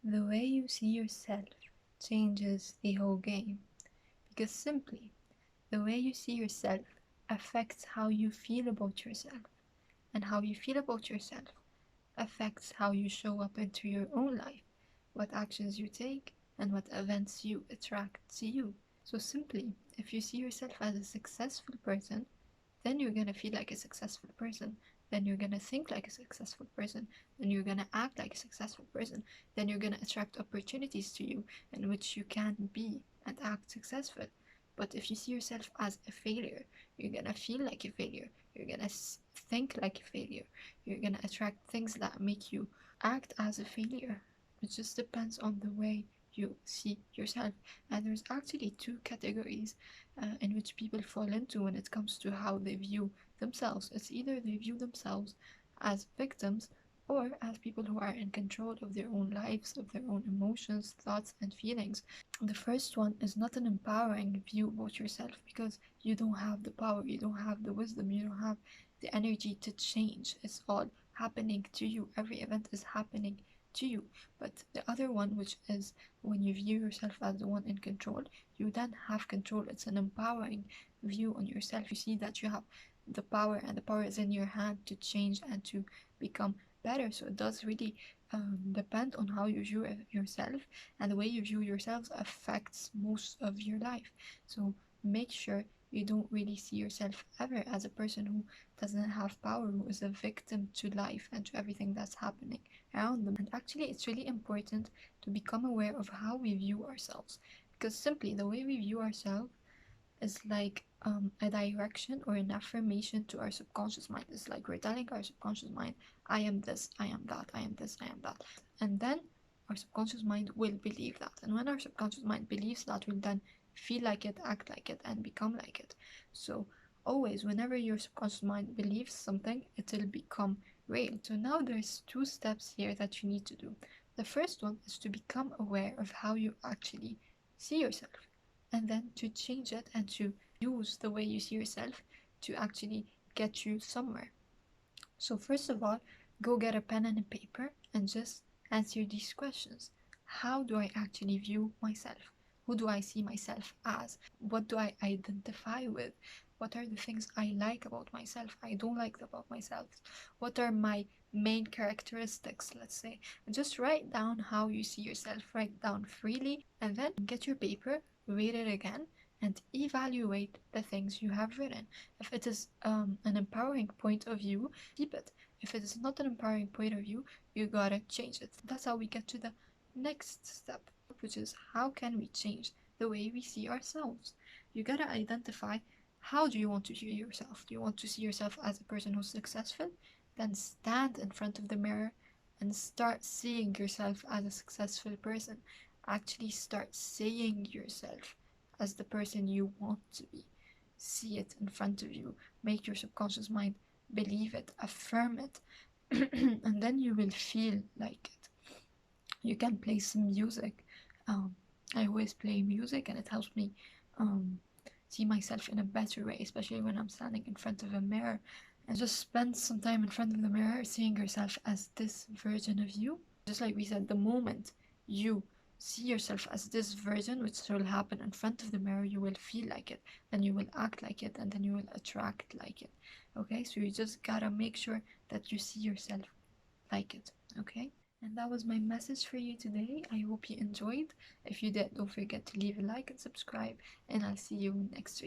The way you see yourself changes the whole game, because simply the way you see yourself affects how you feel about yourself, and how you feel about yourself affects how you show up into your own life, what actions you take, and what events you attract to you. So simply, if you see yourself as a successful person, then you're gonna feel like a successful person. Then you're gonna think like a successful person. Then you're gonna act like a successful person. Then you're gonna attract opportunities to you in which you can be and act successful. But if you see yourself as a failure, you're gonna feel like a failure. You're gonna think like a failure. You're gonna attract things that make you act as a failure. It just depends on the way you see yourself. And there's actually two categories in which people fall into when it comes to how they view themselves. It's either they view themselves as victims or as people who are in control of their own lives, of their own emotions, thoughts, and feelings. The first one is not an empowering view about yourself because you don't have the power, you don't have the wisdom, you don't have the energy to change. It's all happening to you. Every event is happening to you. But the other one, which is when you view yourself as the one in control, you then have control. It's an empowering view on yourself. You see that you have the power, and the power is in your hand to change and to become better. So it does really depend on how you view yourself, and the way you view yourself affects most of your life. So make sure you don't really see yourself ever as a person who doesn't have power, who is a victim to life and to everything that's happening around them. And actually, it's really important to become aware of how we view ourselves, because simply the way we view ourselves is like a direction or an affirmation to our subconscious mind. It's like we're telling our subconscious mind, I am this, I am that, I am this, I am that. And then our subconscious mind will believe that. And when our subconscious mind believes that, we'll then feel like it, act like it, and become like it. So always, whenever your subconscious mind believes something, it will become real. So now there's two steps here that you need to do. The first one is to become aware of how you actually see yourself, and then to change it and to use the way you see yourself to actually get you somewhere. So, first of all, go get a pen and a paper and just answer these questions. How do I actually view myself? Who do I see myself as? What do I identify with? What are the things I like about myself, I don't like about myself? What are my main characteristics, let's say? And just write down how you see yourself, write down freely, and then get your paper, read it again, and evaluate the things you have written. If it is an empowering point of view, keep it. If it is not an empowering point of view, you gotta change it. That's how we get to the next step, which is how can we change the way we see ourselves? You gotta identify, how do you want to see yourself? Do you want to see yourself as a person who's successful? Then stand in front of the mirror and start seeing yourself as a successful person. Actually, start seeing yourself as the person you want to be. See it in front of you. Make your subconscious mind believe it, affirm it, and then you will feel like it. You can play some music. I always play music, and it helps me um, see myself in a better way, especially when I'm standing in front of a mirror. And just spend some time in front of the mirror, seeing yourself as this version of you. Just like we said, the moment you see yourself as this version, which will happen in front of the mirror, you will feel like it, then you will act like it, and then you will attract like it. Okay, so you just gotta make sure that you see yourself like it. Okay, and that was my message for you today. I hope you enjoyed. If you did, don't forget to leave a like and subscribe, and I'll see you next week.